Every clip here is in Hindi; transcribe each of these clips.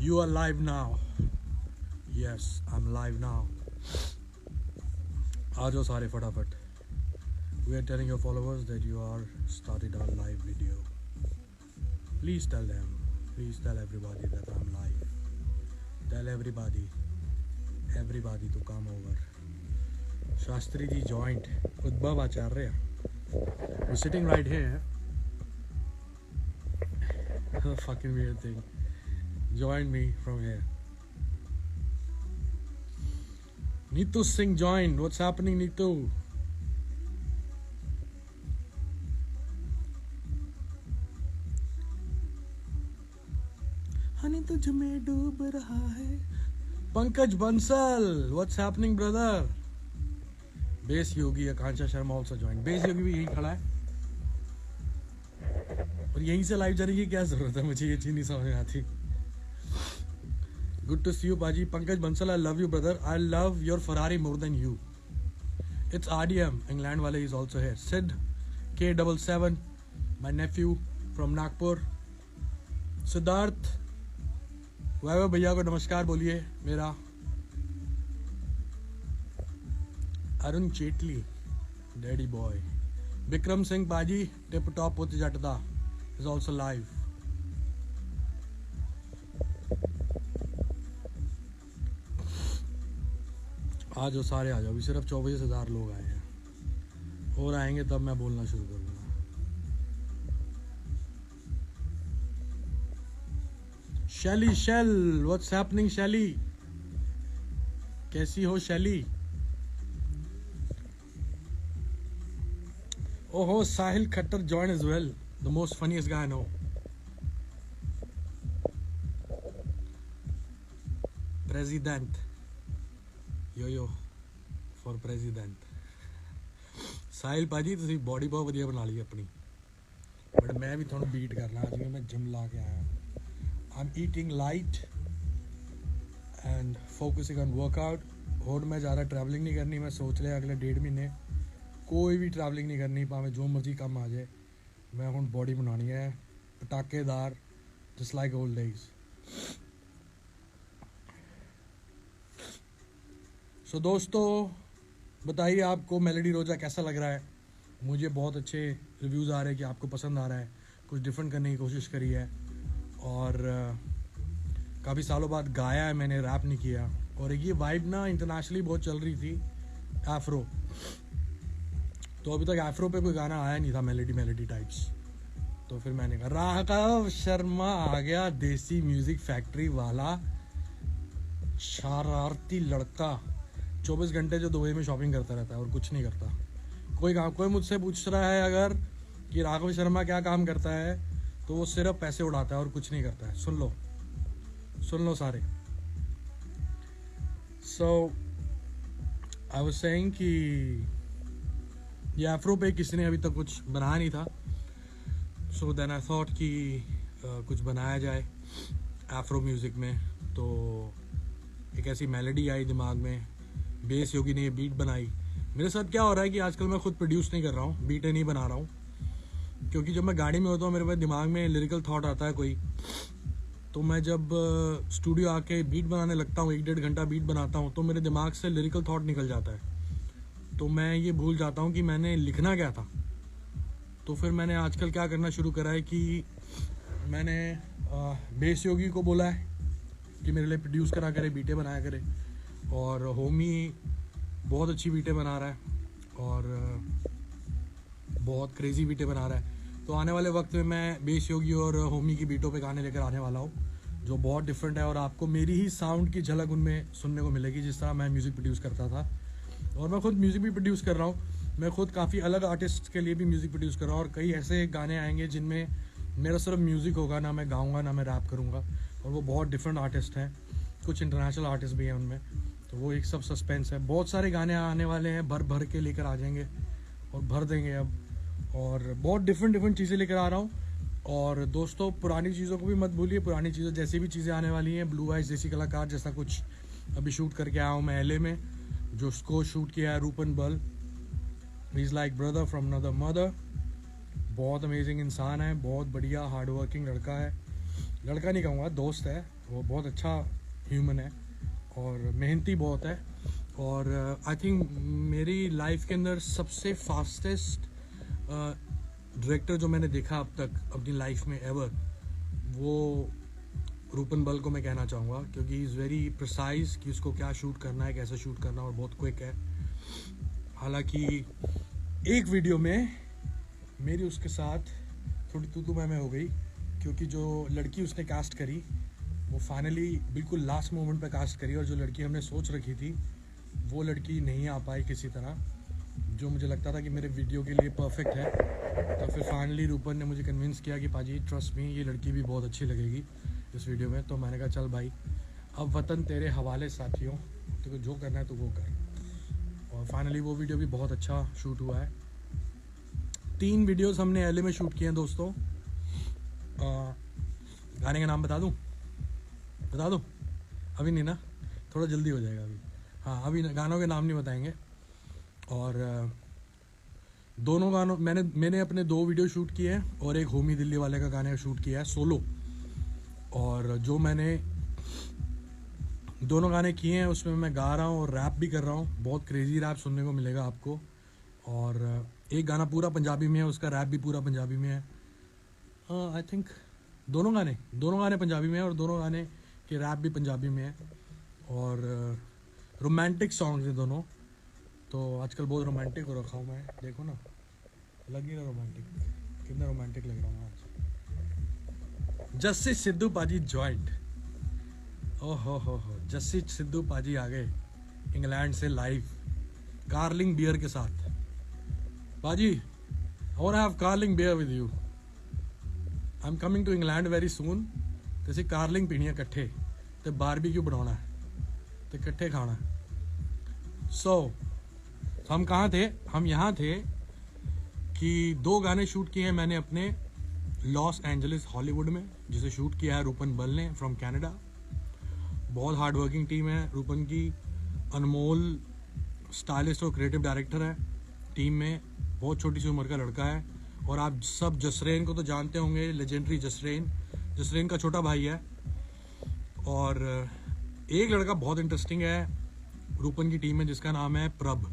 You are live now. Yes, I'm live now. आ जाओ सारे फटाफट. We are telling your followers that you are started our live video. Please tell them. Please tell everybody that I'm live. Tell everybody. Everybody to come over. Shastri ji joined. Udbhav Acharya. We're sitting right here. Fucking weird thing. Join me from here. Neetu Singh joined. What's happening, Neetu? Honey तुझ में डूब रहा है. Pankaj Bansal, what's happening, brother? Base Yogi, Akansha Sharma also joined. Base Yogi भी यहीं खड़ा है. और यहीं से लाइव जाने की क्या जरूरत है? मुझे ये चीज नहीं समझ में आती. Good to see you, Baji. Pankaj Bansal, I love you, brother. I love your Ferrari more than you. It's RDM. England wale is also here. Sid K77, my nephew from Nagpur. Siddharth, वैभव भैया को नमस्कार बोलिए मेरा. Arun Jaitley, daddy boy. विक्रम सिंह बाजी, टिप टॉप पुत जटदा is also live. आ जाओ सारे आ जाओ. अभी सिर्फ 24,000 लोग आए हैं. और आएंगे तब मैं बोलना शुरू करूंगा. शैली शेल, व्हाट्स हैपनिंग शैली? कैसी हो शैली? ओहो, Sahil Khattar join as well. The most funniest guy I know. President yo for president. Sahil भाजी तुसी बॉडी बहुत वधिया बना ली अपनी. बट मैं भी थोड़ा बीट करना. आज मैं जिम ला के आया. I'm eating light and focusing on workout. और मैं ज़्यादा ट्रैवलिंग नहीं करनी. मैं सोच लिया अगले 1.5 महीने कोई भी ट्रैवलिंग नहीं करनी. भावें जो मर्जी काम आ जाए. मैं हुण बॉडी बनानी है पटाकेदार, just like old days. So दोस्तों बताइए आपको मेलोडी रोजा कैसा लग रहा है? मुझे बहुत अच्छे रिव्यूज़ आ रहे हैं कि आपको पसंद आ रहा है. कुछ डिफरेंट करने की कोशिश करी है. और काफ़ी सालों बाद गाया है मैंने, रैप नहीं किया. और ये वाइब ना इंटरनेशनली बहुत चल रही थी, एफ्रो. तो अभी तक एफ्रो पे कोई गाना आया नहीं था मेलोडी टाइप्स. तो फिर मैंने कहा राघव शर्मा आ गया, देसी म्यूजिक फैक्ट्री वाला शरारती लड़का. 24 घंटे जो दुबई में शॉपिंग करता रहता है और कुछ नहीं करता. कोई मुझसे पूछ रहा है अगर कि राघव शर्मा क्या काम करता है, तो वो सिर्फ पैसे उड़ाता है और कुछ नहीं करता है. सुन लो सारे. सो आई वाज सेइंग कि ये एफ्रो पे किसी ने अभी तक कुछ बनाया नहीं था. सो देन आई थॉट कि कुछ बनाया जाए एफ्रो म्यूज़िक में. तो एक ऐसी मेलोडी आई दिमाग में. बेस योगी ने ये बीट बनाई. मेरे साथ क्या हो रहा है कि आजकल मैं खुद प्रोड्यूस नहीं कर रहा हूँ, बीटें नहीं बना रहा हूँ. क्योंकि जब मैं गाड़ी में होता हूँ मेरे पास दिमाग में लिरिकल थॉट आता है कोई. तो मैं जब स्टूडियो आके बीट बनाने लगता हूँ, 1-1.5 घंटा बीट बनाता हूँ, तो मेरे दिमाग से लिरिकल थॉट निकल जाता है. तो मैं ये भूल जाता हूँ कि मैंने लिखना क्या था. तो फिर मैंने आजकल क्या करना शुरू करा है कि मैंने बेस योगी को बोला है कि मेरे लिए प्रोड्यूस करा करे, बीटें बनाया करे. और होमी बहुत अच्छी बीटें बना रहा है और बहुत क्रेजी बीटें बना रहा है. तो आने वाले वक्त में मैं बेस योगी और होमी की बीटों पे गाने लेकर आने वाला हूँ जो बहुत डिफरेंट है. और आपको मेरी ही साउंड की झलक उनमें सुनने को मिलेगी, जिस तरह मैं म्यूज़िक प्रोड्यूस करता था. और मैं खुद म्यूज़िक भी प्रोड्यूस कर रहा हूँ. मैं खुद काफ़ी अलग आर्टिस्ट के लिए भी म्यूज़िक प्रोड्यूस कर रहा हूँ. और कई ऐसे गाने आएंगे जिनमें मेरा सिर्फ म्यूज़िक होगा, ना मैं गाऊँगा ना मैं रैप करूँगा. और वो बहुत डिफरेंट आर्टिस्ट हैं. कुछ इंटरनेशनल आर्टिस्ट भी हैं उनमें. तो वो एक सब सस्पेंस है. बहुत सारे गाने आने वाले हैं, भर के लेकर आ जाएंगे और भर देंगे अब. और बहुत डिफरेंट चीज़ें लेकर आ रहा हूँ. और दोस्तों पुरानी चीज़ों को भी मत भूलिए. पुरानी चीज़ें जैसी भी चीज़ें आने वाली हैं, ब्लू आइज देसी कलाकार जैसा कुछ अभी शूट करके आया हूँ मैं LA में, जो उसको शूट किया है रूपन बल. He is like brother from another mother. बहुत अमेजिंग इंसान है, बहुत बढ़िया हार्ड वर्किंग लड़का है. लड़का नहीं कहूँगा, दोस्त है, वो बहुत अच्छा ह्यूमन है और मेहनती बहुत है। और आई थिंक मेरी लाइफ के अंदर सबसे फास्टेस्ट डायरेक्टर जो मैंने देखा अब तक अपनी लाइफ में एवर, वो रूपन बल को मैं कहना चाहूँगा, क्योंकि इज़ वेरी प्रिसाइज कि उसको क्या शूट करना है, कैसे शूट करना है, और बहुत क्विक है। हालांकि एक वीडियो में मेरी उसके साथ थोड़ी तू मैं हो गई, क्योंकि जो लड़की उसने कास्ट करी वो फाइनली बिल्कुल लास्ट मोमेंट पे कास्ट करी, और जो लड़की हमने सोच रखी थी वो लड़की नहीं आ पाई किसी तरह, जो मुझे लगता था कि मेरे वीडियो के लिए परफेक्ट है। तो फिर फाइनली रूपन ने मुझे कन्विंस किया कि पाजी ट्रस्ट मी, ये लड़की भी बहुत अच्छी लगेगी इस वीडियो में। तो मैंने कहा चल भाई, अब वतन तेरे हवाले साथियों, तो जो करना है तो वो कर। और फाइनली वो वीडियो भी बहुत अच्छा शूट हुआ है। 3 वीडियोस हमने LA में शूट किए हैं दोस्तों। गाने का नाम बता दूं? अभी नहीं ना, थोड़ा जल्दी हो जाएगा अभी। हाँ, अभी गानों के नाम नहीं बताएंगे। और दोनों गानों मैंने अपने 2 वीडियो शूट किए हैं, और एक होमी दिल्ली वाले का गाने का शूट किया है सोलो। और जो मैंने दोनों गाने किए हैं उसमें मैं गा रहा हूँ और रैप भी कर रहा हूँ। बहुत क्रेजी रैप सुनने को मिलेगा आपको। और एक गाना पूरा पंजाबी में है, उसका रैप भी पूरा पंजाबी में है। आई थिंक दोनों गाने पंजाबी में है, और दोनों गाने के रैप भी पंजाबी में है। और रोमांटिक सॉन्ग्स हैं दोनों। तो आजकल बहुत रोमांटिक हो रखा हूँ मैं, देखो ना, लग ही रहा रोमांटिक, कितना रोमांटिक लग रहा हूँ आज। जस्सी सिद्धू पाजी जॉइंट, हो जस्सी सिद्धू पाजी आ गए इंग्लैंड से लाइव कार्लिंग बियर के साथ। पाजी, I want to have Carling beer with you. I am coming to England very soon. ते असीं कार्लिंग पीनी है इकट्ठे, ते बारबीक्यू बनाना है, ते इकट्ठे खाना है। सो हम कहाँ थे? हम यहाँ थे कि 2 गाने शूट किए हैं मैंने अपने लॉस एंजलिस हॉलीवुड में, जिसे शूट किया है रूपन बल ने फ्रॉम कनाडा। बहुत हार्ड वर्किंग टीम है रूपन की। अनमोल स्टाइलिस्ट और क्रिएटिव डायरेक्टर है टीम में, बहुत छोटी सी उम्र का लड़का है। और आप सब जसरेन को तो जानते होंगे, लेजेंडरी जसरेन का छोटा भाई है। और एक लड़का बहुत इंटरेस्टिंग है रूपन की टीम में, जिसका नाम है प्रभ।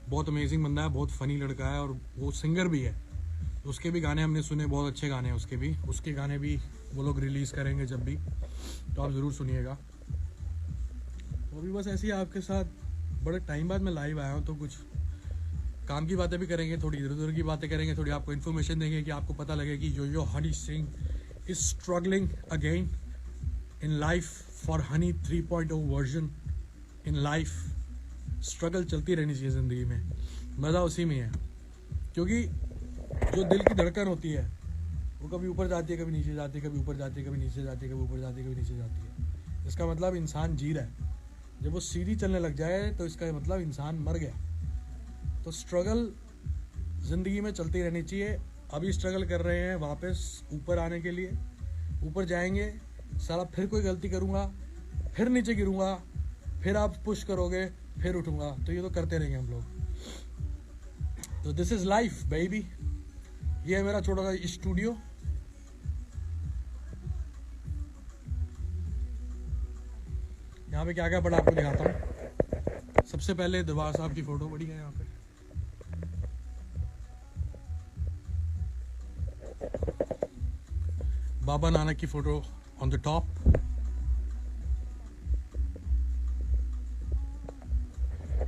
बहुत अमेजिंग बंदा है, बहुत फनी लड़का है, और वो सिंगर भी है। उसके भी गाने हमने सुने, बहुत अच्छे गाने हैं उसके गाने भी वो लोग रिलीज़ करेंगे जब भी, तो आप ज़रूर सुनिएगा। तो अभी बस ऐसे ही आपके साथ बड़े टाइम बाद मैं लाइव आया हूँ, तो कुछ काम की बातें भी करेंगे, थोड़ी इधर उधर की बातें करेंगे, थोड़ी आपको इन्फॉर्मेशन देंगे कि आपको पता लगे कि yo Honey Singh is struggling again in life for Honey 3.0 version in life. Struggle चलती रहनी चाहिए ज़िंदगी में, मज़ा उसी में है। क्योंकि जो दिल की धड़कन होती है वो कभी ऊपर जाती है, कभी नीचे जाती है, कभी ऊपर जाती है, कभी नीचे जाती है, कभी ऊपर जाती है, कभी नीचे जाती है। इसका मतलब इंसान जी रहा है। जब वो सीधी चलने लग जाए तो इसका मतलब इंसान मर गया। तो स्ट्रगल ज़िंदगी में चलती रहनी चाहिए। अभी स्ट्रगल कर रहे हैं वापस ऊपर आने के लिए, ऊपर जाएंगे, साला फिर कोई गलती करूँगा, फिर नीचे गिरूँगा, फिर आप पुश करोगे, फिर उठूँगा। तो ये तो करते रहेंगे हम लोग। तो दिस इज़ लाइफ बेबी। ये है मेरा छोटा सा स्टूडियो। यहाँ पे क्या क्या पड़ा आपको दिखाता हूँ। सबसे पहले दरबार साहब की फ़ोटो पड़ी है यहाँ पे। बाबा नानक की photo on the top.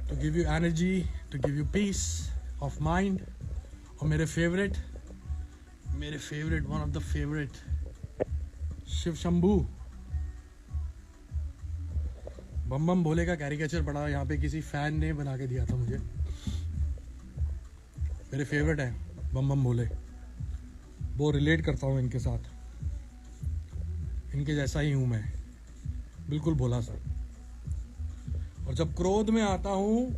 To give you energy, to give you peace of mind. और मेरे favourite one of the favourite Shiv Shambhu बम बम भोले का कैरिकेचर पड़ा यहाँ पे, किसी फैन ने बना के दिया था मुझे। मेरे फेवरेट है बम बम भोले, वो रिलेट करता हूँ इनके साथ, इनके जैसा ही हूँ मैं, बिल्कुल भोला सा। और जब क्रोध में आता हूँ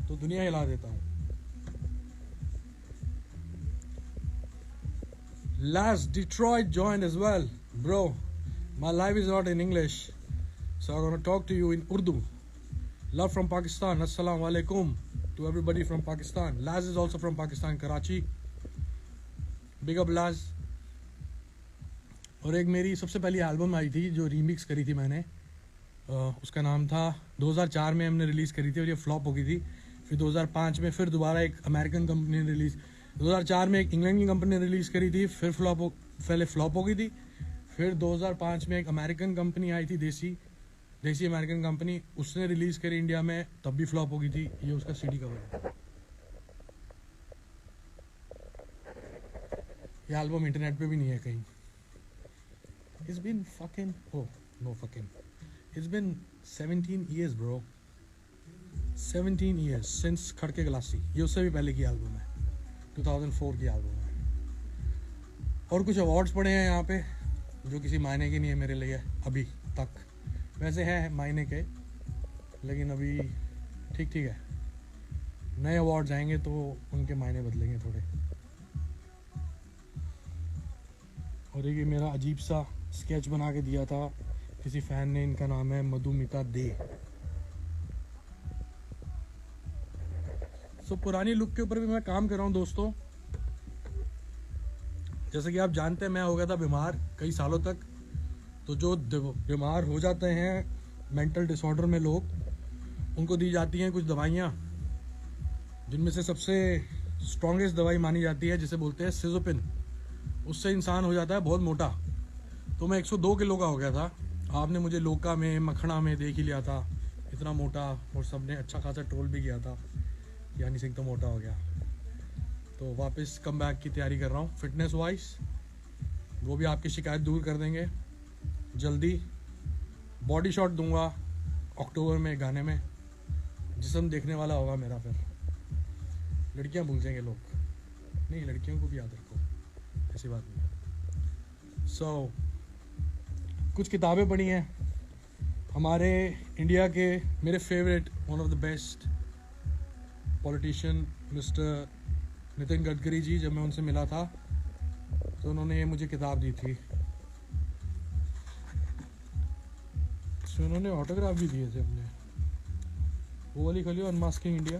तो दुनिया हिला देता हूँ। Laz Detroit joined as well, bro. My life is not in English, so I'm gonna talk to you in Urdu. Love from Pakistan. Assalamu alaikum to everybody from Pakistan. Laz is also from Pakistan, Karachi. Big up Laz. और एक मेरी सबसे पहली एल्बम आई थी जो रीमिक्स करी थी मैंने, उसका नाम था 2004 में हमने रिलीज़ करी थी और ये फ्लॉप हो गई थी। फिर 2005 में फिर दोबारा एक अमेरिकन कंपनी ने रिलीज़, 2004 में एक इंग्लैंड की कंपनी ने रिलीज़ करी थी, फिर पहले फ्लॉप हो गई थी। फिर 2005 में एक अमेरिकन कंपनी आई थी, देसी अमेरिकन कंपनी, उसने रिलीज़ करी इंडिया में, तब भी फ्लॉप हो गई थी। ये उसका सीडी कवर है। ये एल्बम इंटरनेट पे भी नहीं है कहीं। It's been fucking, oh no fucking, it's been 17 years bro, 17 years since खड़के गलासी। ये उससे भी पहले की एल्बम है, 2004 की एल्बम है। और कुछ अवार्ड्स पड़े हैं यहाँ पे जो किसी मायने के नहीं है मेरे लिए अभी तक, वैसे है मायने के, लेकिन अभी ठीक ठीक है। नए अवार्ड्स आएंगे तो उनके मायने बदलेंगे थोड़े। और ये मेरा अजीब सा स्केच बना के दिया था किसी फ़ैन ने, इनका नाम है मधुमिता दे। सो पुरानी लुक के ऊपर भी मैं काम कर रहा हूँ दोस्तों। जैसे कि आप जानते हैं मैं हो गया था बीमार कई सालों तक, तो जो बीमार हो जाते हैं मेंटल डिसऑर्डर में लोग, उनको दी जाती हैं कुछ दवाइयाँ, जिनमें से सबसे स्ट्रॉन्गेस्ट दवाई मानी जाती है जिसे बोलते हैं सिज़ोपिन। उससे इंसान हो जाता है बहुत मोटा। तो मैं 102 किलो का हो गया था। आपने मुझे लोका में, मखना में देख ही लिया था, इतना मोटा, और सबने अच्छा खासा ट्रोल भी किया था कि हनी सिंह तो मोटा हो गया। तो वापस कम बैक की तैयारी कर रहा हूँ फिटनेस वाइज, वो भी आपकी शिकायत दूर कर देंगे जल्दी। बॉडी शॉट दूंगा अक्टूबर में गाने में, जिस्म देखने वाला होगा मेरा। फिर लड़कियाँ भूल जाएंगे लोग, नहीं लड़कियों को भी याद रखो, ऐसी बात नहीं। सो कुछ किताबें पढ़ी हैं हमारे इंडिया के, मेरे favourite, one of the best politician mister Nitin Gadkari ji. जब मैं उनसे मिला था तो उन्होंने ये मुझे किताब दी थी, तो उन्होंने ऑटोग्राफ भी दिए थे अपने। वो वाली खोलियो, अनमास्किंग इंडिया।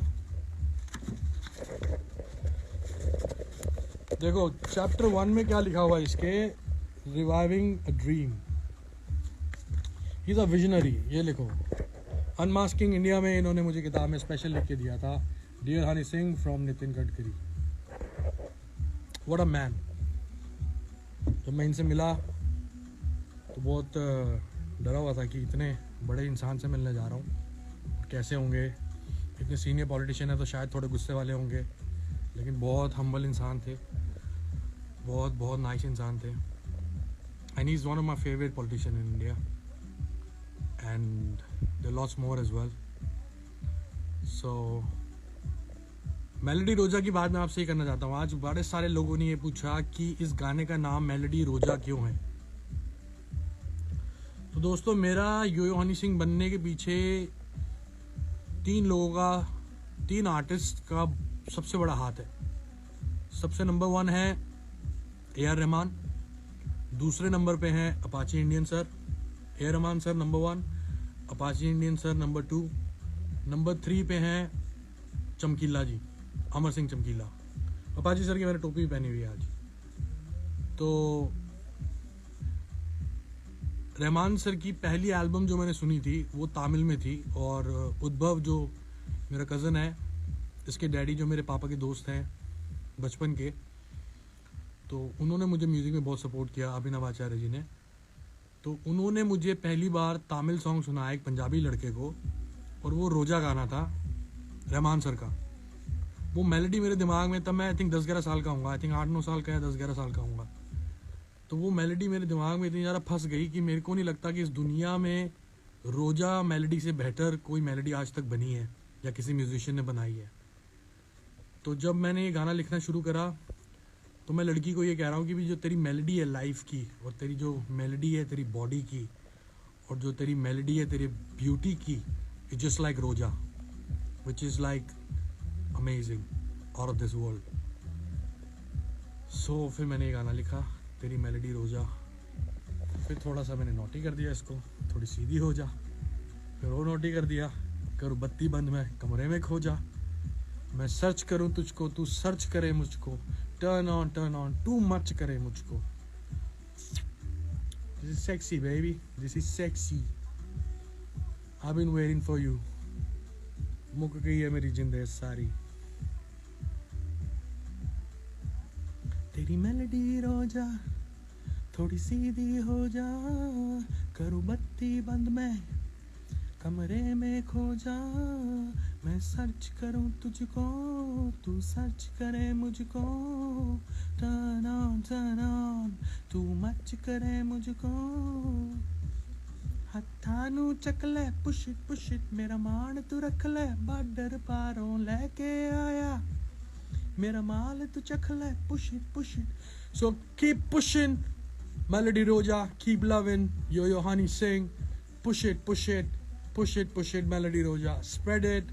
देखो चैप्टर 1 में क्या लिखा हुआ है इसके, reviving a dream, he is a visionary. ये लिखो अनमास्किंग इंडिया में इन्होंने मुझे किताब में स्पेशल लिख के दिया था, dear Honey Singh from Nitin Gadkari. What a man. जब मैं इनसे मिला तो बहुत डरा हुआ था कि इतने बड़े इंसान से मिलने जा रहा हूँ, कैसे होंगे, इतने सीनियर पॉलिटिशियन है तो शायद थोड़े गुस्से वाले होंगे, लेकिन बहुत हम्बल इंसान थे, बहुत बहुत नाइस इंसान थे। And he is one of my favourite politician in India, and there lots more as well. So melody Roja की बात मैं आपसे ही करना चाहता हूँ। आज बड़े सारे लोगों ने ये पूछा कि इस गाने का नाम मेलोडी रोजा क्यों है। तो दोस्तों मेरा यो हनी सिंह बनने के पीछे 3 आर्टिस्ट का सबसे बड़ा हाथ है। सबसे नंबर 1 है AR रहमान, दूसरे नंबर पे हैं Apache Indian sir, AR Rahman sir number 1, Apache Indian sir number 2, number 3 पे हैं चमकीला जी, अमर सिंह चमकीला। अपाची सर की मैंने टोपी भी पहनी हुई है आज। तो रहमान सर की पहली एल्बम जो मैंने सुनी थी वो तमिल में थी, और उद्भव जो मेरा कज़न है, इसके डैडी जो मेरे पापा के दोस्त हैं बचपन के, तो उन्होंने मुझे म्यूज़िक में बहुत सपोर्ट किया, अभिनव आचार्य जी ने। तो उन्होंने मुझे पहली बार तमिल सॉन्ग सुनाया एक पंजाबी लड़के को, और वो रोजा गाना था रहमान सर का। वो मेलोडी मेरे दिमाग में, तब मैं आई थिंक 10-11 साल का हूँगा, आई थिंक 8-9 साल का या 10-11 साल का हूँगा। तो वो मेलोडी मेरे दिमाग में इतनी ज़्यादा फंस गई कि मेरे को नहीं लगता कि इस दुनिया में रोजा मेलोडी से बेहतर कोई मेलोडी आज तक बनी है या किसी म्यूजिशियन ने बनाई है। तो जब मैंने ये गाना लिखना शुरू करा तो मैं लड़की को ये कह रहा हूँ कि भी जो तेरी मेलोडी है लाइफ की, और तेरी जो मेलोडी है तेरी बॉडी की, और जो तेरी मेलोडी है तेरी ब्यूटी की, it's just like Roja, which is like amazing, out of this world. So फिर मैंने ये गाना लिखा, तेरी मेलोडी रोजा। फिर थोड़ा सा मैंने नोटी कर दिया इसको, थोड़ी सीधी हो जा, फिर वो नोटी कर दिया, करूँ बत्ती बंद में कमरे में खो जा, मैं सर्च करूँ तुझको तू सर्च करे मुझको, टर्न ऑन टू मच करे मुझको। This is sexy, baby. This is sexy. I've been waiting for you. मुक गई है मेरी जिंदगी सारी. तेरी मेलोडी रोजा थोड़ी सीधी हो जा, करूँ बत्ती बंद मैं कमरे में खो जा, मैं सर्च करूँ तुझको तू सर्च करे मुझको, टर्न ऑन तू मच करे मुझको, हत्था नू चक ले पुश इट मेरा मान तू रख ले, बॉर्डर पारों लेके आया मेरा माल तू चख ले, push it. So keep pushing, Melody Roja, keep loving, Yo Honey Singh, push it, Melody Roja, spread it,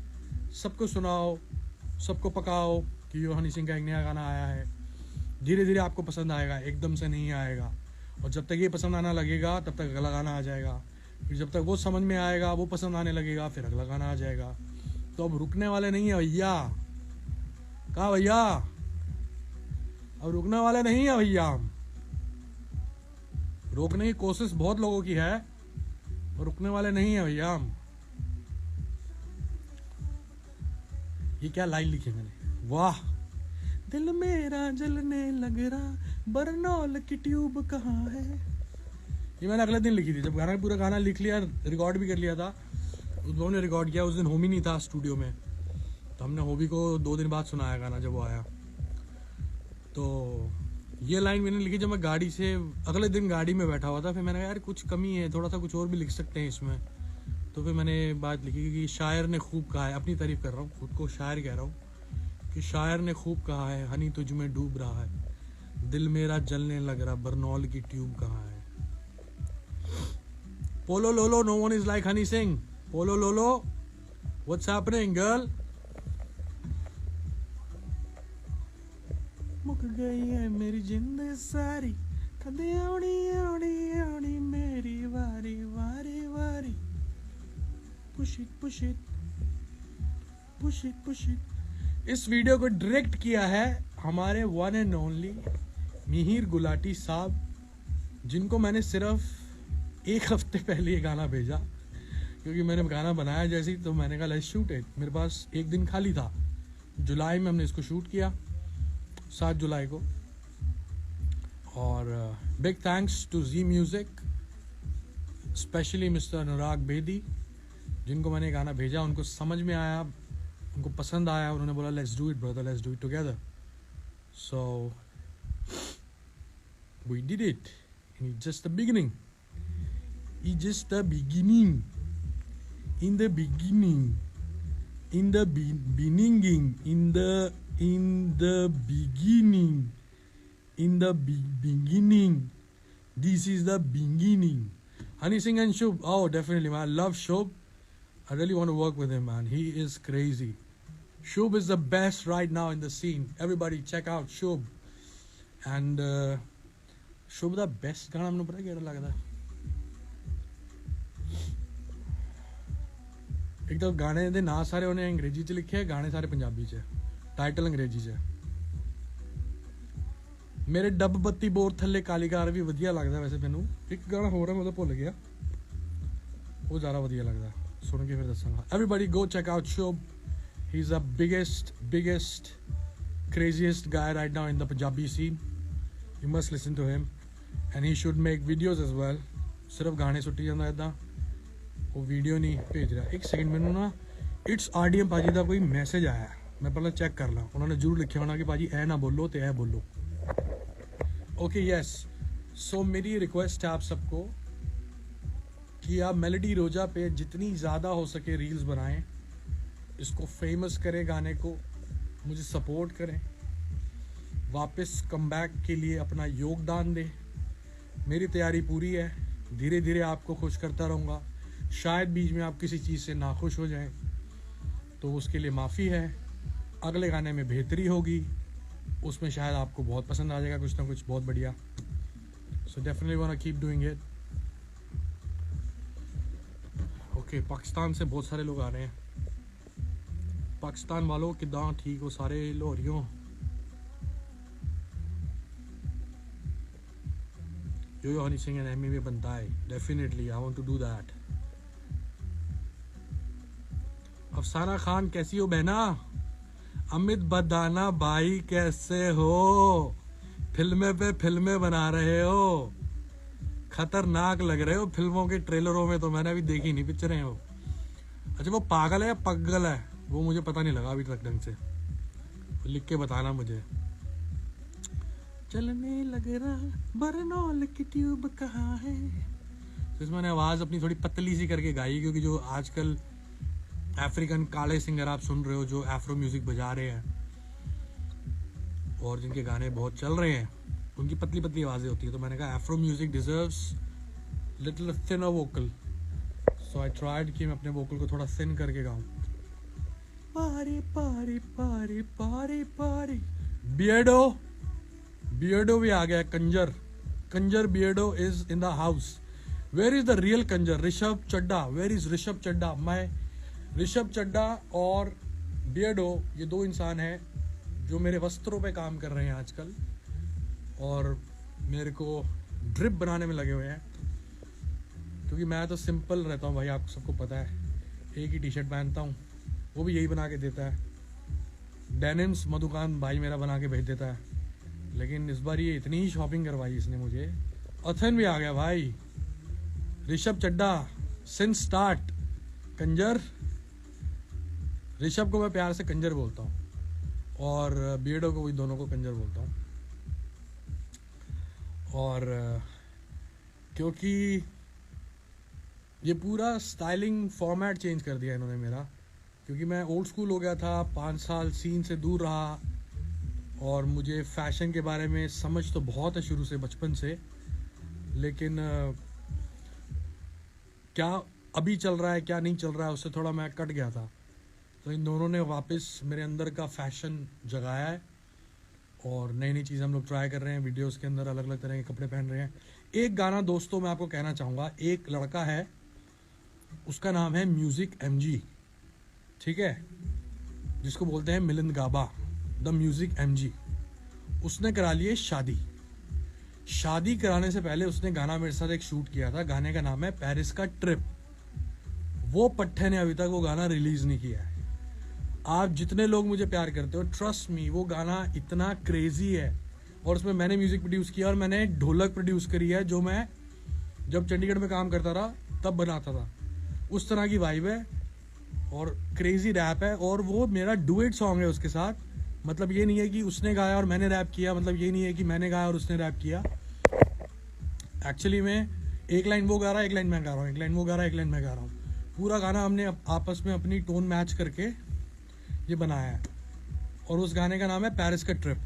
सबको सुनाओ, सबको पकाओ कि यो हनी सिंह का एक नया गाना आया है. धीरे धीरे आपको पसंद आएगा, एकदम से नहीं आएगा. और जब तक ये पसंद आना लगेगा तब तक अगला गाना आ जाएगा. फिर जब तक वो समझ में आएगा, वो पसंद आने लगेगा, फिर अगला गाना आ जाएगा. तो अब रुकने वाले नहीं है भैया. कहा भैया, अब रुकने वाले नहीं है भैया. हम रोकने की कोशिश बहुत लोगों की है और रुकने वाले नहीं है भैया. हम ये क्या लाइन लिखी मैंने, वाह. दिल मेरा जलने लग रहा, बरनौल की ट्यूब कहाँ है. ये मैंने अगले दिन लिखी थी, जब गाना पूरा गाना लिख लिया, रिकॉर्ड भी कर लिया था. उस दोनों ने रिकॉर्ड किया. उस दिन होमी नहीं था स्टूडियो में, तो हमने होबी को 2 दिन बाद सुनाया गाना जब वो आया. तो ये लाइन मैंने लिखी जब मैं गाड़ी से अगले दिन गाड़ी में बैठा हुआ था. फिर मैंने कहा यार कुछ कमी है, थोड़ा सा कुछ और भी लिख सकते हैं इसमें. तो फिर मैंने बात लिखी कि शायर ने खूब कहा है, अपनी तारीफ कर रहा हूँ, खुद को शायर कह रहा हूँ, कि शायर ने खूब कहा है, हनी तुझ में डूब रहा है, दिल मेरा जलने लग रहा, बरनौल की ट्यूब कहाँ है. पोलो लोलो, no one is like Honey Singh. पोलो लोलो, व्हाट्स हैपनिंग गर्ल. मुक गई है मेरी जिंदगी सारी, कदे आउनी मेरी वारी वारी वारी. Push it. इस वीडियो को डायरेक्ट किया है हमारे one and only Mihir Gulati साहब, जिनको मैंने सिर्फ 1 हफ्ते पहले ये गाना भेजा. क्योंकि मैंने गाना बनाया जैसे ही, तो मैंने कहा लेट्स शूट इट. मेरे पास 1 दिन खाली था. जुलाई में हमने इसको शूट किया, 7 जुलाई को. और big thanks to ji music, specially mister Anurag Bedi, जिनको मैंने गाना भेजा. उनको समझ में आया, उनको पसंद आया, उन्होंने बोला let's do it brother, let's do it together. So we did it. It's just the beginning. In the beginning. In the beginning. This is the beginning. Honey Singh and Shubh. Oh, definitely, man. I love Shubh. I really want to work with him, man. He is crazy. Shubh is the best right now in the scene. Everybody check out Shubh. And Shubh the best गाना हमने पता क्या लगता है. एक तो गाने दे ना सारे उन्हें अंग्रेजी च लिखे है, गाने सारे पंजाबी च, टाइटल अंग्रेजी च. मेरे डब बत्ती बोर थल्ले कालीकार भी वधिया लगता वैसे मैनू. एक गाना हो रहा मैं तो भुल गया, वो ज़्यादा वधिया लगता. सुन के फिर दसांगा. Everybody go check out Shubh. He's the biggest craziest guy right now in the Punjabi scene. You must listen to him. And he should make videos as well. सिर्फ गाने सुट्टी जाता इदा, वो वीडियो नहीं भेज रहा. 1 सेकंड मैनू ना इट्स आरडीएम भाजी का कोई मैसेज आया, मैं पहले चेक कर ला. उन्होंने जरूर लिखा होना कि भाजी ए ना बोलो तो ए बोलो. Okay yes. सो मेरी रिक्वेस्ट है आप सबको कि आप मेलोडी रोजा पे जितनी ज़्यादा हो सके रील्स बनाएं, इसको फेमस करें, गाने को मुझे सपोर्ट करें, वापस कमबैक के लिए अपना योगदान दें. मेरी तैयारी पूरी है, धीरे धीरे आपको खुश करता रहूँगा. शायद बीच में आप किसी चीज़ से नाखुश हो जाएं, तो उसके लिए माफ़ी है. अगले गाने में बेहतरी होगी, उसमें शायद आपको बहुत पसंद आ जाएगा कुछ ना कुछ बहुत बढ़िया. So definitely want to keep doing it. Okay, Pakistan से बहुत सारे लोग आ रहे हैं. पाकिस्तान वालों किदा ठीक हो सारे लाहौरियों. यो हनी सिंह एंड एमी में बनता है definitely. I want to do that. Afsana Khan कैसी हो बहना? अमित बदाना भाई कैसे हो? फिल्में पे फिल्में बना रहे हो, खतरनाक लग रहे हो फिल्मों के ट्रेलरों में. तो मैंने अभी देखी नहीं पिक्चरें वो. अच्छा वो पागल है या पगल है वो मुझे पता नहीं लगा अभी तक ढंग से. लिख के बताना मुझे. चलने लग रहा बरनौल की ट्यूब कहाँ है. तो इसमें मैंने आवाज़ अपनी थोड़ी पतली सी करके गाई, क्योंकि जो आजकल अफ्रीकन काले सिंगर आप सुन रहे हो जो एफ्रो म्यूजिक बजा रहे हैं और जिनके गाने बहुत चल रहे हैं, उनकी पतली पतली आवाज़ें होती है. तो मैंने कहा Afro music deserves little thinner vocal. So I tried कि मैं अपने वोकल को थोड़ा थिन करके गाऊं. पारी पारी पारी पारी पारी. बियर्डो भी आ गया. कंजर Beardo is in the house. Where is the real कंजर? ऋषभ चड्डा. Where is Rishabh Chadda? ऋषभ चड्डा और बियर्डो ये दो इंसान हैं जो मेरे वस्त्रों पे काम कर रहे हैं आजकल और मेरे को ड्रिप बनाने में लगे हुए हैं. क्योंकि मैं तो सिंपल रहता हूँ भाई, आपको सबको पता है. एक ही टी शर्ट पहनता हूँ, वो भी यही बना के देता है. डेनिम्स मधुकान भाई मेरा बना के भेज देता है. लेकिन इस बार ये इतनी ही शॉपिंग करवाई इसने मुझे. अथन भी आ गया भाई. ऋषभ चड्डा सिंस स्टार्ट कंजर. ऋषभ को मैं प्यार से कंजर बोलता हूँ और बियर्डो को भी, दोनों को कंजर बोलता हूँ. और क्योंकि ये पूरा स्टाइलिंग फॉर्मेट चेंज कर दिया इन्होंने मेरा. क्योंकि मैं ओल्ड स्कूल हो गया था, 5 साल सीन से दूर रहा और मुझे फैशन के बारे में समझ तो बहुत है शुरू से, बचपन से. लेकिन क्या अभी चल रहा है क्या नहीं चल रहा है उससे थोड़ा मैं कट गया था. तो इन दोनों ने वापस मेरे अंदर का फैशन जगाया है और नई नई चीज़ें हम लोग ट्राई कर रहे हैं. वीडियोस के अंदर अलग अलग तरह के कपड़े पहन रहे हैं. एक गाना दोस्तों मैं आपको कहना चाहूँगा. एक लड़का है, उसका नाम है म्यूज़िक MG, ठीक है, जिसको बोलते हैं मिलिंद गाबा, द म्यूज़िक MG. उसने करा लिए शादी कराने से पहले उसने गाना मेरे साथ एक शूट किया था. गाने का नाम है पेरिस का ट्रिप. वो पट्टे ने अभी तक वो गाना रिलीज़ नहीं किया है. आप जितने लोग मुझे प्यार करते हो, ट्रस्ट मी, वो गाना इतना क्रेजी है. और उसमें मैंने म्यूजिक प्रोड्यूस किया और मैंने ढोलक प्रोड्यूस करी है जो मैं जब चंडीगढ़ में काम करता रहा तब बनाता था. उस तरह की वाइब है और क्रेजी रैप है. और वो मेरा डुएट सॉन्ग है उसके साथ. मतलब ये नहीं है कि उसने गाया और मैंने रैप किया, मतलब ये नहीं है कि मैंने गाया और उसने रैप किया. एक्चुअली में एक लाइन वो गा रहा है, एक लाइन मैं गा रहा हूँ, एक लाइन वो गा रहा है, एक लाइन मैं गा रहा हूँ. पूरा गाना हमने आपस में अपनी टोन मैच करके ये बनाया है. और उस गाने का नाम है पेरिस का ट्रिप.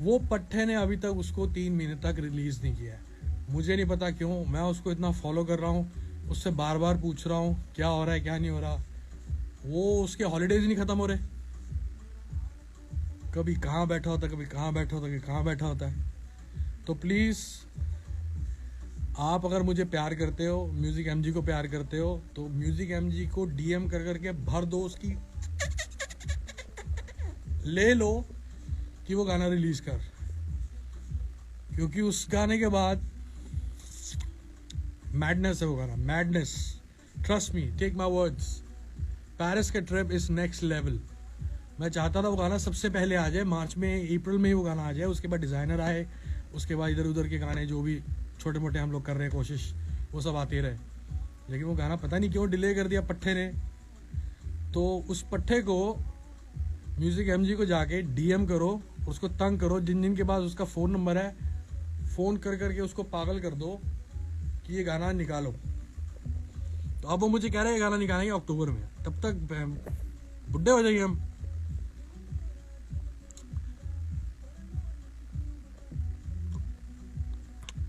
वो पट्टे ने अभी तक उसको 3 महीने तक रिलीज़ नहीं किया है. मुझे नहीं पता क्यों. मैं उसको इतना फॉलो कर रहा हूँ, उससे बार बार पूछ रहा हूँ क्या हो रहा है क्या नहीं हो रहा. वो उसके हॉलीडेज नहीं ख़त्म हो रहे. कभी कहाँ बैठा होता, कभी कहाँ बैठा होता, कभी कहाँ बैठा होता है. तो प्लीज़ आप अगर मुझे प्यार करते हो, म्यूज़िक MG को प्यार करते हो, तो म्यूज़िक MG को DM कर करके भर दो उसकी, ले लो कि वो गाना रिलीज कर. क्योंकि उस गाने के बाद मैडनेस है वो गाना, madness. Trust me, take my words. Paris का ट्रिप इज नेक्स्ट लेवल. मैं चाहता था वो गाना सबसे पहले आ जाए, मार्च में, अप्रैल में ही वो गाना आ जाए. उसके बाद डिज़ाइनर आए, उसके बाद इधर उधर के गाने जो भी छोटे मोटे हम लोग कर रहे हैं कोशिश, वो सब आते रहे. लेकिन वो गाना पता नहीं क्यों डिले कर दिया पट्टे ने. तो उस पट्टे को म्यूज़िक MG को जाके DM करो, उसको तंग करो. जिन जिन के पास उसका फ़ोन नंबर है, फ़ोन कर करके उसको पागल कर दो कि ये गाना निकालो. तो अब वो मुझे कह रहे हैं ये गाना निकालेंगे अक्टूबर में. तब तक बुढ़े हो जाएंगे हम.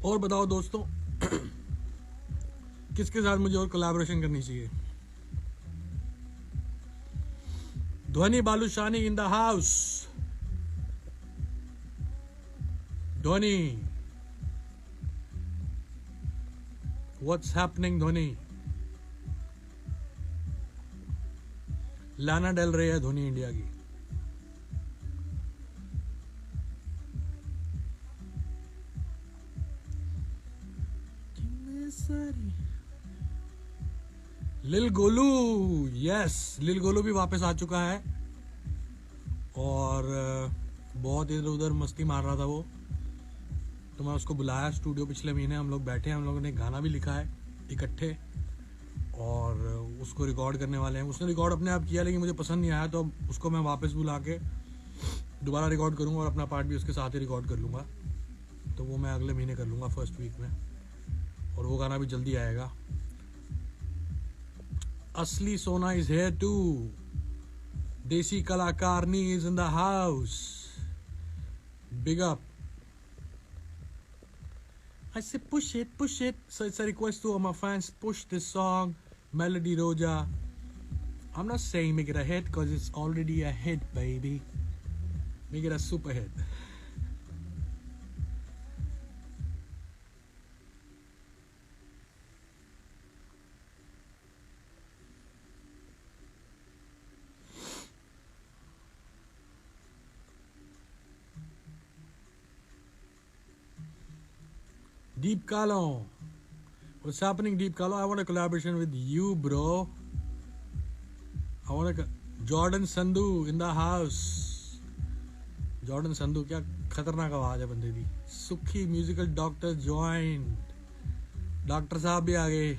और बताओ दोस्तों किसके साथ मुझे और कोलैबोरेशन करनी चाहिए. ध्वनि बालूशानी in the house. Dhvani, what's happening Dhvani. Lana del रही है ध्वनि इंडिया की. लिल गोलू, यस, लिल गोलू भी वापस आ चुका है और बहुत इधर उधर मस्ती मार रहा था वो, तो मैं उसको बुलाया स्टूडियो पिछले महीने, हम लोग बैठे हैं, हम लोगों ने गाना भी लिखा है इकट्ठे और उसको रिकॉर्ड करने वाले हैं। उसने रिकॉर्ड अपने आप किया लेकिन मुझे पसंद नहीं आया, तो अब उसको मैं वापस बुला के दोबारा रिकॉर्ड करूँगा और अपना पार्ट भी उसके साथ ही रिकॉर्ड कर लूँगा। तो वो मैं अगले महीने कर लूँगा फर्स्ट वीक में, और वो गाना भी जल्दी आएगा। असली सोना इज हेयर टू, देसी कलाकारनी is in the house, big up. I say push it, so it's a request to all my fans, push this song, Melody Roja. I'm not saying make it a hit because it's already a hit, baby. Make it a super hit. Deep Kalo, what's happening, Deep Kalo? I want a collaboration with you, bro. I want a Jordan Sandhu in the house. Jordan Sandhu, क्या खतरनाक आवाज है बंदे दी। सुखी म्यूजिकल डॉक्टर ज्वाइन, डॉक्टर साहब भी आ गए,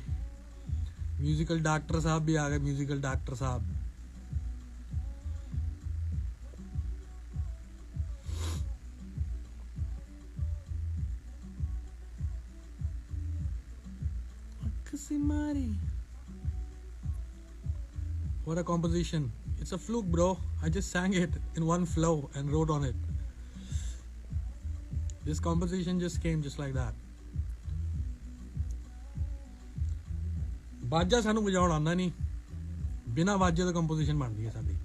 म्यूजिकल डॉक्टर साहब भी आ गए, म्यूजिकल डॉक्टर साहब। What a composition. It's a fluke, bro. I just sang it in one flow and wrote on it. This composition just came just like that. बाजा सानू बजाउण आंदा नहीं, बिना वाजे तो कंपोजिशन बनदी है साडी,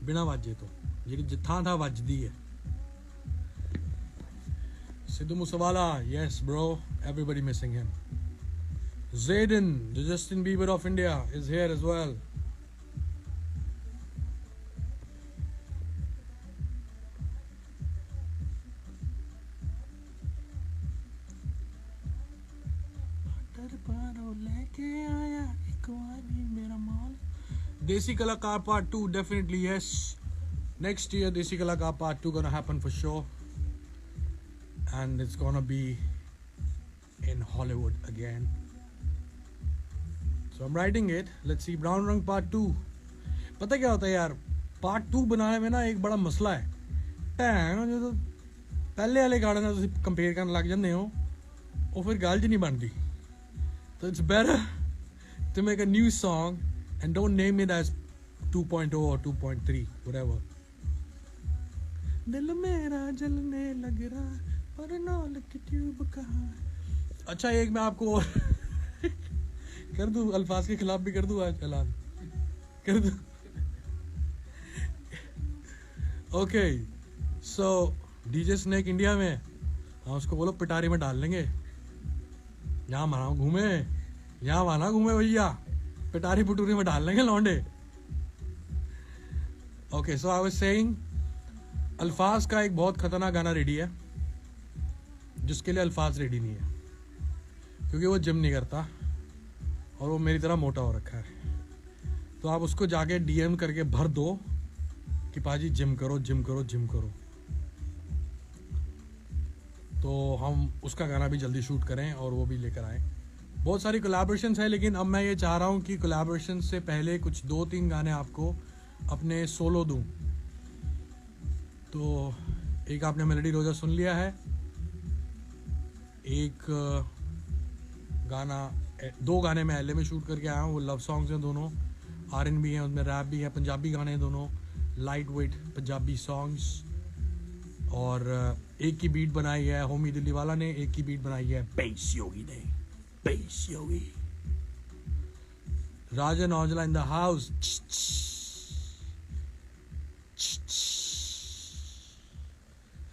बिना वाजे तो जिहड़ी जिथां था वजदी है। Sidhu Moosewala, yes bro, everybody missing him. Zayden, the Justin Bieber of India, is here as well. Desi Kalakaar Part 2, definitely yes. Next year, Desi Kalakaar Part 2 gonna happen for sure. And it's gonna be in Hollywood again. So I'm writing it. Let's see. Brown Rang Part 2. पता क्या होता है यार, Part 2 बनाने में ना एक बड़ा मसला है। भैन जो तो पहले वाले गाने ਨਾਲ ਤੁਸੀਂ कंपेयर करने लग जाते हो, वो फिर गल ज नहीं बनती। So it's better to make a new song and don't name it as 2.0 or 2.3, whatever. दिल मेरा जलने लग रहा पर नौल की ट्यूब कहाँ। अच्छा, एक मैं आपको और कर दूं, अल्फाज के खिलाफ भी कर दूं आज ऐलान कर दूं। ओके, सो डीजे स्नेक इंडिया में, हाँ उसको बोलो पिटारी में डाल लेंगे। यहाँ माना घूमे, यहाँ माना घूमे भैया, पिटारी पुटूरी में डाल लेंगे लौंडे। Okay, so I was saying, अल्फाज का एक बहुत खतरनाक गाना रेडी है जिसके लिए अल्फाज रेडी नहीं है, क्योंकि वो जिम नहीं करता और वो मेरी तरह मोटा हो रखा है। तो आप उसको जाके डीएम करके भर दो कि पाजी जिम करो जिम करो जिम करो, तो हम उसका गाना भी जल्दी शूट करें और वो भी लेकर आएँ। बहुत सारी कोलैबोरेशंस है, लेकिन अब मैं ये चाह रहा हूँ कि कोलैबोरेशन से पहले कुछ 2-3 गाने आपको अपने सोलो दूँ। तो एक आपने मेलोडी रोजा सुन लिया है, एक गाना, 2 गाने मैं एलए में शूट करके आया हूँ, वो लव सॉन्ग्स हैं दोनों, आरएनबी हैं, उसमें रैप भी है, पंजाबी गाने हैं दोनों, लाइट वेट पंजाबी सॉन्ग्स। और एक की बीट बनाई है होमी दिल्ली वाला ने, एक की बीट बनाई है बेस योगी ने, बेस योगी। Rajan Aujla in the house.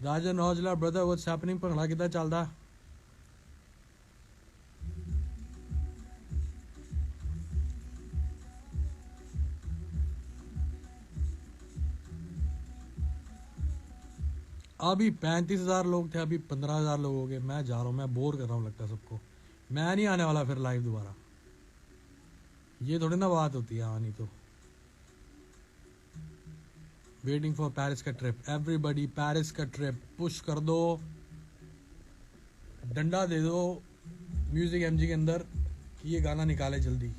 Rajan Aujla brother, what's happening? Bhangra किदा चलदा? अभी 35,000 लोग थे, अभी 15,000 लोग हो गए। मैं जा रहा हूँ, मैं बोर कर रहा हूँ लगता है सबको। मैं नहीं आने वाला फिर लाइव दोबारा, ये थोड़ी ना बात होती है आनी तो। वेटिंग फॉर पेरिस का ट्रिप, एवरीबडी पेरिस का ट्रिप पुश कर दो, डंडा दे दो म्यूजिक एमजी के अंदर कि ये गाना निकाले जल्दी।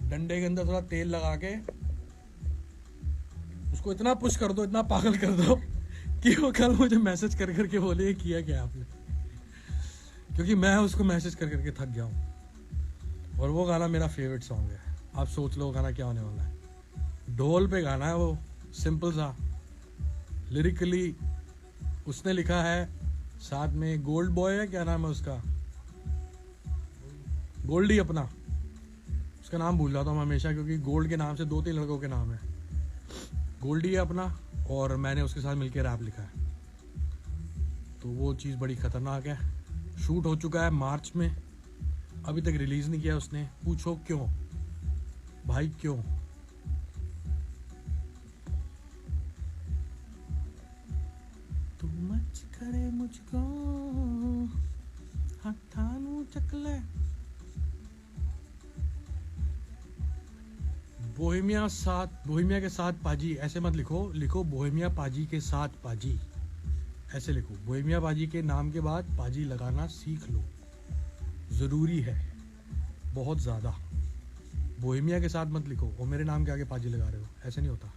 डंडे के अंदर थोड़ा तेल लगा के उसको इतना पुश कर दो, इतना पागल कर दो कि वो कल मुझे मैसेज कर करके बोले ये किया क्या आपने, क्योंकि मैं उसको मैसेज कर करके थक गया हूँ। और वो गाना मेरा फेवरेट सॉन्ग है। आप सोच लो वो गाना क्या होने वाला है। ढोल पे गाना है वो, सिंपल सा, लिरिकली उसने लिखा है, साथ में गोल्ड बॉय है, क्या नाम है उसका, गोल्डी अपना, उसका नाम भूल जाता हूँ हमेशा क्योंकि गोल्ड के नाम से 2-3 लड़कों के नाम है। गोल्डी है अपना, और मैंने उसके साथ मिलकर रैप लिखा है। तो वो चीज़ बड़ी ख़तरनाक है। शूट हो चुका है मार्च में, अभी तक रिलीज़ नहीं किया उसने। पूछो क्यों भाई, क्यों? तू मच करे मुझको हथानू चकले। बोहेमिया के साथ पाजी, ऐसे मत लिखो, लिखो बोहेमिया पाजी के साथ पाजी, ऐसे लिखो। बोहेमिया पाजी के नाम के बाद पाजी लगाना सीख लो, ज़रूरी है बहुत ज़्यादा। बोहेमिया के साथ मत लिखो और मेरे नाम के आगे पाजी लगा रहे हो, ऐसे नहीं होता।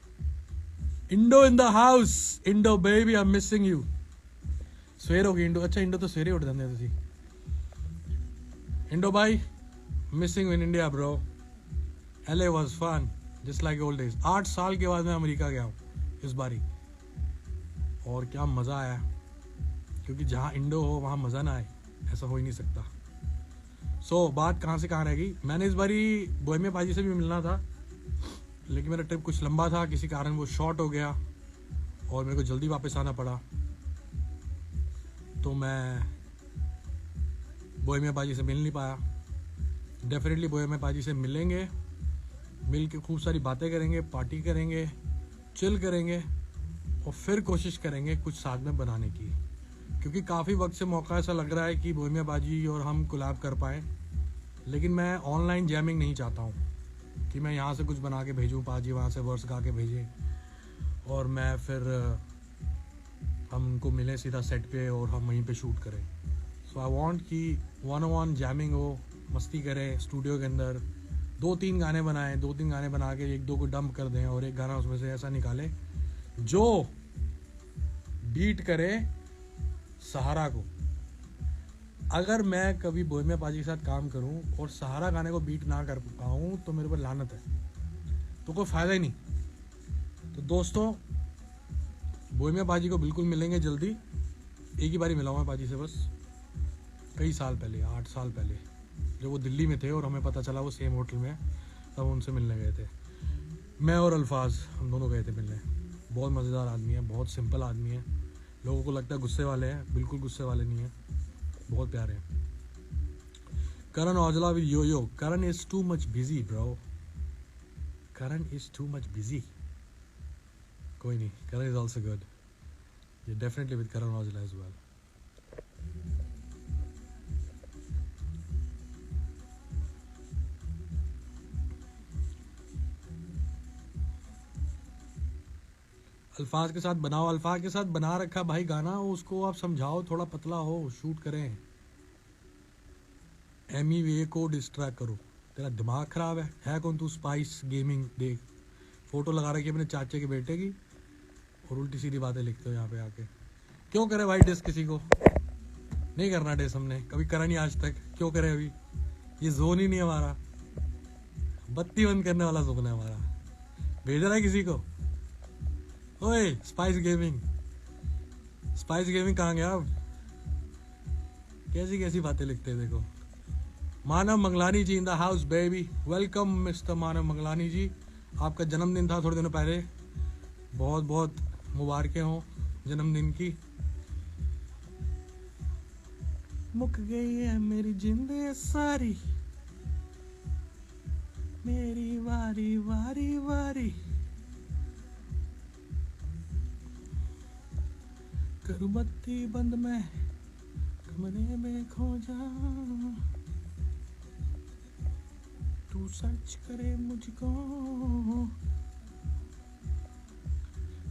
Indo in the house, Indo baby I am missing you. सवेर होगी इंडो, अच्छा इंडो तो सवेरे उठ जाते तुसी। इंडो भाई missing in India bro, LA was fun just like old days। 8 साल के बाद मैं अमेरिका गया हूँ इस बारी, और क्या मज़ा आया, क्योंकि जहाँ इंडो हो वहाँ मज़ा ना आए, ऐसा हो ही नहीं सकता। बात कहाँ से कहाँ रह गई। मैंने इस बारी बोहेमिया पाजी से भी मिलना था, लेकिन मेरा ट्रिप कुछ लंबा था, किसी कारण वो शॉर्ट हो गया और मेरे को जल्दी वापस आना पड़ा। तो मैं बोहेमिया पाजी से मिल नहीं पाया। डेफिनेटली बोहेमिया पाजी से मिलेंगे, मिल के खूब सारी बातें करेंगे, पार्टी करेंगे, चिल करेंगे और फिर कोशिश करेंगे कुछ साथ में बनाने की, क्योंकि काफ़ी वक्त से मौका ऐसा लग रहा है कि बोहेमिया पाजी और हम कोलैब कर पाएँ। लेकिन मैं ऑनलाइन जैमिंग नहीं चाहता हूँ कि मैं यहाँ से कुछ बना के भेजूँ, पाजी वहाँ से वर्स गा के भेजे और मैं फिर हम उनको मिलें सीधा सेट पे और हम वहीं पे शूट करें। सो आई वांट कि 1-on-1 जैमिंग हो, मस्ती करें स्टूडियो के अंदर, 2-3 गाने बनाएं, 2-3 गाने बना के 1-2 को डंप कर दें और एक गाना उसमें से ऐसा निकालें जो बीट करे सहारा को। अगर मैं कभी बोहेमिया पाजी के साथ काम करूं और सहारा गाने को बीट ना कर पाऊं तो मेरे पर लानत है, तो कोई फ़ायदा ही नहीं। तो दोस्तों बोहेमिया पाजी को बिल्कुल मिलेंगे जल्दी। एक ही बारी मिला हूँ मैं पाजी से बस, कई साल पहले, 8 साल पहले, जब वो दिल्ली में थे और हमें पता चला वो सेम होटल में है, तब उनसे मिलने गए थे। मैं और अल्फाज हम दोनों गए थे मिलने। बहुत मज़ेदार आदमी है, बहुत सिंपल आदमी है। लोगों को लगता है गुस्से वाले हैं, बिल्कुल गुस्से वाले नहीं हैं, बहुत प्यारे हैं। Karan Aujla with yo, Karan is too much busy bro, Karan is too much busy. कोई नहीं, करण इज़ ऑल्सो गुड, ये definitely with Karan Aujla as well. Alfaaz के साथ बनाओ, अल्फाज के साथ बना रखा भाई गाना, उसको आप समझाओ थोड़ा पतला हो, शूट करें। MEVA को डिस्ट्रैक्ट करो, तेरा दिमाग ख़राब है कौन तू? स्पाइस गेमिंग देख, फ़ोटो लगा रखी है अपने चाचे के बेटे की और उल्टी सीधी बातें लिखते हो यहाँ पे आके। क्यों करे भाई डिस किसी को? नहीं करना डिस, हमने कभी करा नहीं आज तक, क्यों करे अभी? ये जोन ही नहीं है हमारा, बत्ती बंद करने वाला जोन है हमारा। भेज रहा है किसी को? ओए स्पाइस गेमिंग, स्पाइस गेमिंग कहाँ गया अब? कैसी कैसी बातें लिखते हैं देखो। Manav Mangalani ji in the house baby, welcome mister Manav Mangalani ji. आपका जन्मदिन था थोड़े दिनों पहले, बहुत बहुत मुबारकें हों जन्मदिन की। मुक गई है मेरी जिंदगी सारी, मेरी वारी वारी वारी, करूं बत्ती बंद मैं कमरे में खो जा। सर्च करे मुझको।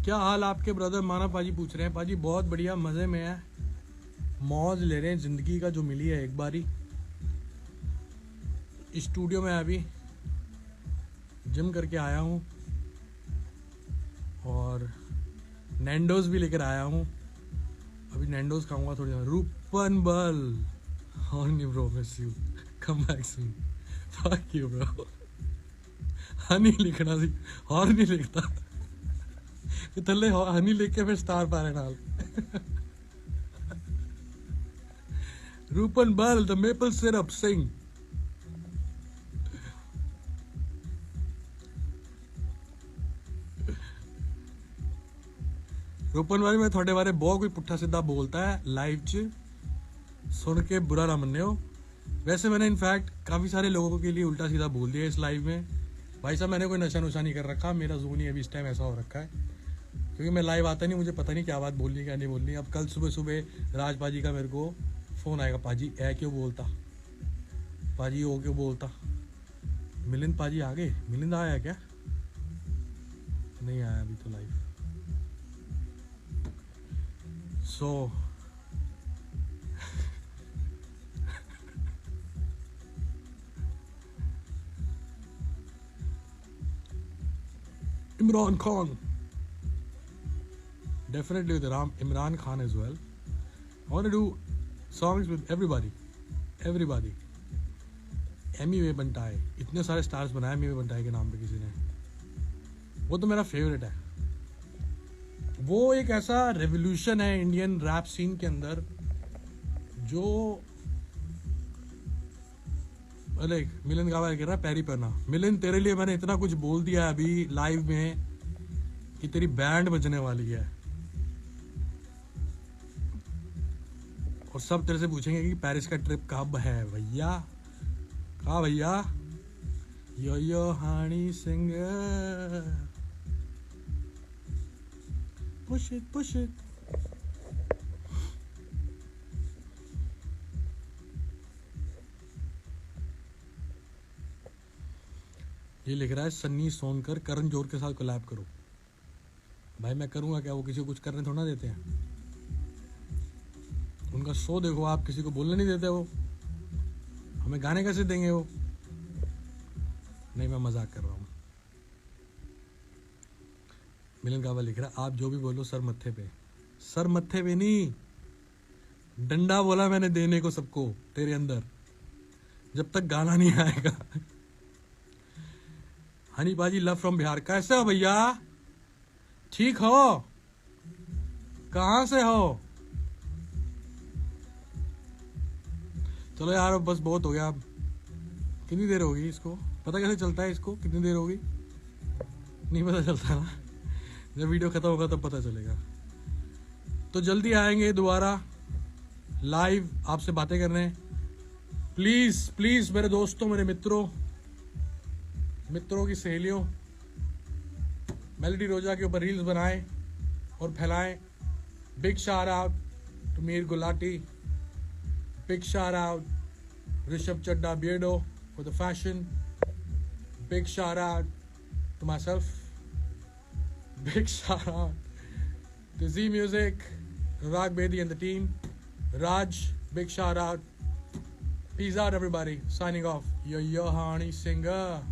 क्या हाल आपके ब्रदर माना पाजी पूछ रहे हैं। पाजी बहुत बढ़िया, मजे में है, मौज ले रहे हैं जिंदगी का जो मिली है एक बारी। स्टूडियो में अभी जिम करके आया हूँ और नैंडोज भी लेकर आया हूँ। अभी नैंडोज खाऊंगा थोड़ी देर। रूपन बल horny bro, miss you, come back soon, fuck you bro. Honey लिखना सी, हॉर्नी लिखता थल्ले हनी लिख के फिर स्टार पा रहे नाल। रूपन बल द मेपल सिरप सिंह। रूपन वाली मैं थोड़े बारे बहुत कोई पुट्ठा सीधा बोलता है लाइव च, सुन के बुरा ना मन्ने हो। वैसे मैंने इनफैक्ट काफ़ी सारे लोगों के लिए उल्टा सीधा बोल दिया इस लाइव में। भाई साहब मैंने कोई नशा नुशा नहीं कर रखा, मेरा जोन ही अभी इस टाइम ऐसा हो रखा है क्योंकि मैं लाइव आता नहीं, मुझे पता नहीं क्या बात बोलनी क्या नहीं बोलनी। अब कल सुबह सुबह राज पाजी का मेरे को फ़ोन आएगा, पाजी ऐ क्यों बोलता, पाजी ओ क्यों बोलता। मिलिंद पाजी आ गए, मिलिंद आया क्या? नहीं आया अभी तो live. So Imran Khan, definitely with Imran Khan as well. I want to do songs with everybody. Emiway Bantai, इतने सारे स्टार्स बनाए एमी वे बंटाए के नाम पे किसी ने, वो तो मेरा फेवरेट है। वो एक ऐसा रेवोल्यूशन है इंडियन रैप सीन के अंदर जो अरे मिलन गावा कह रहा है पैरी पहना। मिलन तेरे लिए मैंने इतना कुछ बोल दिया अभी लाइव में कि तेरी बैंड बजने वाली है और सब तेरे से पूछेंगे कि पेरिस का ट्रिप कब है भैया, कहा भैया। यो हानी सिंह, पुश इट। ये लिख रहा है सन्नी सोनकर करण जोहर के साथ कोलैब करो। भाई मैं करूँगा क्या, वो किसी को कुछ करने थोड़ा ना देते हैं। उनका शो देखो आप, किसी को बोलने नहीं देते वो, हमें गाने कैसे देंगे वो। नहीं मैं मजाक कर रहा हूँ। मिलन कावा लिख रहा है आप जो भी बोलो सर मत्थे पे। सर मत्थे पे नहीं, डंडा बोला मैंने देने को सबको तेरे अंदर, जब तक गाना नहीं आएगा। हनी बाजी लव फ्रॉम बिहार, कैसे हो भैया, ठीक हो, कहां से हो? चलो यार बस बहुत हो गया। कितनी देर होगी इसको, पता कैसे चलता है इसको कितनी देर होगी? नहीं पता चलता ना, जब वीडियो खत्म होगा तब पता चलेगा। तो जल्दी आएंगे दोबारा लाइव आपसे बातें करने। प्लीज प्लीज मेरे दोस्तों, मेरे मित्रों की सहेलियों, मेलोडी रोजा के ऊपर रील्स बनाएं और फैलाएं। Big shout out to Mir Gulati, big shout out Rishabh Chadda Beardo for the fashion, big shout out to myself, big shout out to ji music, Raag Bedi and the team, Raj, big shout out, peace out everybody, signing off, yo Hani Singer.